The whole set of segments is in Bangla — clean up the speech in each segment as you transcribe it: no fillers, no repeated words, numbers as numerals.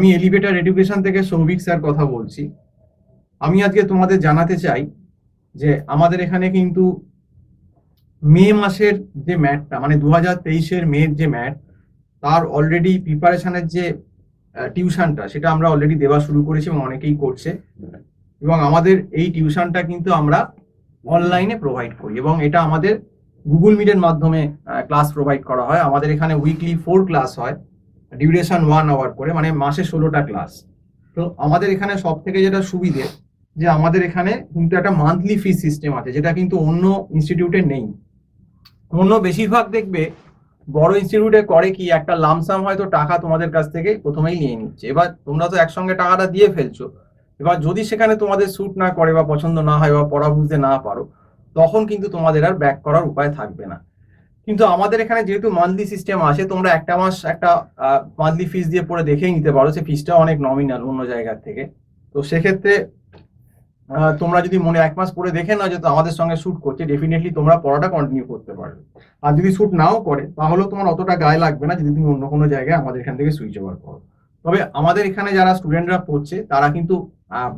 আমি এলিভেটর এডুকেশন থেকে সৌভিক স্যার কথা বলছি। আমি আজকে তোমাদের জানাতে চাই যে আমাদের এখানে কিন্তু মে মাসের যে ম্যাটটা মানে 2023-এর মের যে ম্যাট, তার অলরেডি প্রিপারেশনের যে টিউশনটা সেটা আমরা অলরেডি দেওয়া শুরু করেছি এবং অনেকেই করছে। এবং আমাদের এই টিউশনটা কিন্তু আমরা অনলাইনে প্রোভাইড করি এবং এটা আমাদের গুগল মিটের মাধ্যমে ক্লাস প্রোভাইড করা হয়। আমাদের এখানে উইকলি 4 ক্লাস হয়, ডিউরেশন 1 আওয়ার করে, মানে মাসে 16টা ক্লাস। তো আমাদের এখানে সব থেকে যেটা সুবিধে যে আমাদের এখানে কিন্তু একটা মান্থলি ফি সিস্টেম আছে, যেটা কিন্তু অন্য ইনস্টিটিউটে নেই। অন্য বেশিরভাগ দেখবে বড় ইনস্টিটিউটে করে কি, একটা লামসাম হয়তো টাকা তোমাদের কাছ থেকে প্রথমেই নিয়ে নিচ্ছে। এবার তোমরা তো একসঙ্গে টাকাটা দিয়ে ফেলছো, এবার যদি সেখানে তোমাদের স্যুট না করে বা পছন্দ না হয় বা পড়া বুঝতে না পারো, তখন কিন্তু তোমাদের আর ব্যাক করার উপায় থাকবে না। কিন্তু আমাদের এখানে যেহেতু মান্থলি সিস্টেম আছে, তোমরা একটা মাস একটা মান্থলি ফিস দিয়ে পড়ে দেখেই নিতে পারো। সে ফিসটা অনেক নমিনাল অন্য জায়গার থেকে। তো সেক্ষেত্রে তোমরা যদি মনে 1 মাস পরে দেখে না যে তো আমাদের সঙ্গে শ্যুট করছে, ডেফিনেটলি তোমরা পড়াটা কন্টিনিউ করতে পারবে। আর যদি শ্যুট নাও করে তাহলেও তোমার অতটা গায়ে লাগবে না যদি তুমি অন্য কোনো জায়গায় আমাদের এখান থেকে সুইচ ওভার করো। তবে আমাদের এখানে যারা স্টুডেন্টরা পড়ছে তারা কিন্তু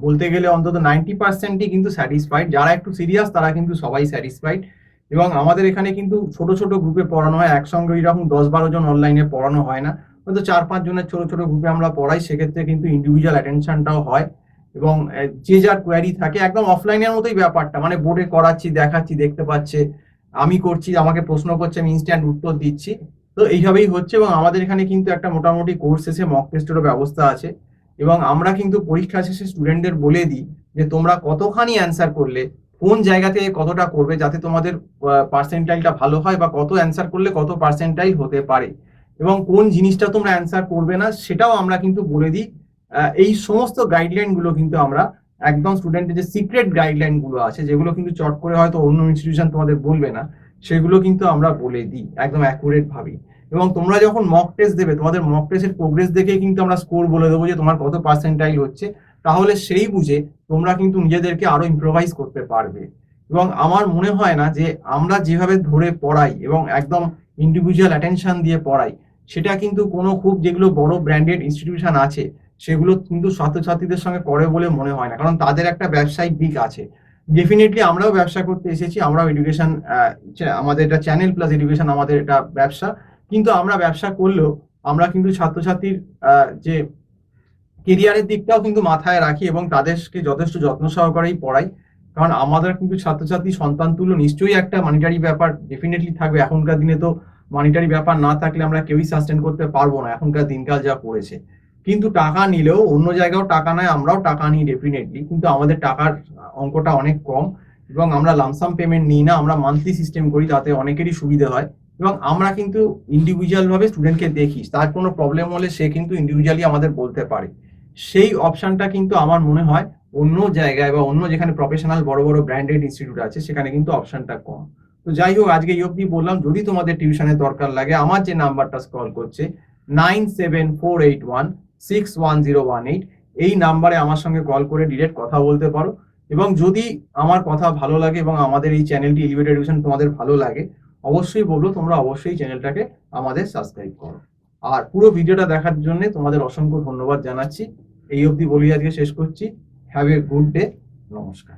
বলতে গেলে অন্তত 90%ই কিন্তু স্যাটিসফাইড। যারা একটু সিরিয়াস তারা কিন্তু সবাই স্যাটিসফাইড। এবং আমাদের এখানে কিন্তু ছোট ছোট গ্রুপে পড়ানো হয়, একসঙ্গে এরকম 10-12 জন অনলাইনে পড়ানো হয় না, হয়তো 4-5 জনের ছোট ছোট গ্রুপে আমরা পড়াই। সেক্ষেত্রে কিন্তু ইন্ডিভিজুয়াল অ্যাটেনশনটাও হয় এবং যে যার কোয়ারি থাকে একদম অফলাইনের মতোই ব্যাপারটা, মানে বোর্ডে করাচ্ছি, দেখাচ্ছি, দেখতে পাচ্ছে, আমি করছি, আমাকে প্রশ্ন করছে, আমি ইনস্ট্যান্ট উত্তর দিচ্ছি। তো এইভাবেই হচ্ছে। এবং আমাদের এখানে কিন্তু একটা মোটামুটি কোর্স শেষে মক টেস্টেরও ব্যবস্থা আছে এবং আমরা কিন্তু পরীক্ষা শেষে স্টুডেন্টদের বলে দিই যে তোমরা কতখানি অ্যান্সার করলে, কোন জায়গা থেকে কতটা করবে, যাতে তোমাদের পার্সেন্টাইলটা ভালো হয়, বা কত অ্যান্সার করলে কত পার্সেন্টাইল হতে পারে, এবং কোন জিনিসটা তোমরা অ্যান্সার করবে না সেটাও আমরা কিন্তু বলে দিই। এই সমস্ত গাইডলাইন গুলো কিন্তু আমরা একদম স্টুডেন্টের যে সিক্রেট গাইডলাইন গুলো আছে, যেগুলো কিন্তু চট করে হয়তো অন্য ইনস্টিটিউশন তোমাদের বলবে না, সেগুলো কিন্তু আমরা বলে দিই একদম অ্যাকুরেট ভাবে। এবং তোমরা যখন মক টেস্ট দেবে, তোমাদের মক টেস্টের প্রোগ্রেস দেখে কিন্তু আমরা স্কোর বলে দেবো যে তোমার কত পার্সেন্টাইল হচ্ছে। তাহলে সেই বুঝে তোমরা কিন্তু নিজেদেরকে আরো ইম্প্রোভাইজ করতে পারবে। এবং আমার মনে হয় না যে আমরা যেভাবে ধরে পড়াই এবং একদম ইন্ডিভিজুয়াল অ্যাটেনশন দিয়ে পড়াই, সেটা কিন্তু কোনো খুব যেগুলো বড় ব্র্যান্ডেড ইনস্টিটিউশন আছে সেগুলো কিন্তু ছাত্রছাত্রীদের সঙ্গে করে বলে মনে হয় না, কারণ তাদের একটা ব্যবসায়িক দিক আছে। ডেফিনেটলি আমরাও ব্যবসা করতে এসেছি, আমরাও এডুকেশন, আমাদের এটা চ্যানেল প্লাস এডুকেশন, আমাদের এটা ব্যবসা। কিন্তু আমরা ব্যবসা করলেও আমরা কিন্তু ছাত্রছাত্রীর যে কেরিয়ারের দিকটাও কিন্তু মাথায় রাখি এবং তাদেরকে যথেষ্ট যত্ন সহকারেই পড়াই। কারণ আমাদের কিন্তু ছাত্রছাত্রী সন্তান তুল্য নিশ্চয়ই একটা মানিটারি ব্যাপার ডেফিনেটলি থাকবে। এখনকার দিনে তো মানিটারি ব্যাপার না থাকলে আমরা কেউই সাস্টেন করতে পারবো না, এখনকার দিনকাল যা পড়েছে। কিন্তু টাকা নিলেও অন্য জায়গাও টাকা নেয়, আমরাও টাকা নিই ডেফিনেটলি, কিন্তু আমাদের টাকার অঙ্কটা অনেক কম এবং আমরা লামসাম পেমেন্ট নিই না, আমরা মান্থলি সিস্টেম করি, তাতে অনেকেরই সুবিধা হয়। এবং আমরা কিন্তু ইন্ডিভিজুয়াল ভাবে স্টুডেন্টকে দেখি, তার কোনো প্রবলেম হলে সে কিন্তু ইন্ডিভিজুয়ালি আমাদের বলতে পারে। সেই অপশনটা কিন্তু আমার মনে হয় অন্য জায়গায় বা অন্য যেখানে প্রফেশনাল বড় বড় ব্র্যান্ডেড ইনস্টিটিউট আছে সেখানে কিন্তু অপশনটা কম। তো যাই হোক, আজকে এই অবধি বললাম। যদি তোমাদের টিউশনের দরকার লাগে, আমার যে নাম্বারটা স্ক্রল করছে 9748161018, এই নাম্বারে আমার সঙ্গে কল করে ডিরেক্ট কথা বলতে পারো। এবং যদি আমার কথা ভালো লাগে এবং আমাদের এই চ্যানেলটি এলিভেটর এডুকেশন তোমাদের ভালো লাগে, অবশ্যই বলবো তোমরা অবশ্যই চ্যানেলটাকে আমাদের সাবস্ক্রাইব করো। আর পুরো ভিডিওটা দেখার জন্য তোমাদের অসংখ্য ধন্যবাদ জানাচ্ছি। এই অবধি বলি আজকে শেষ করছি। Have a good day. নমস্কার।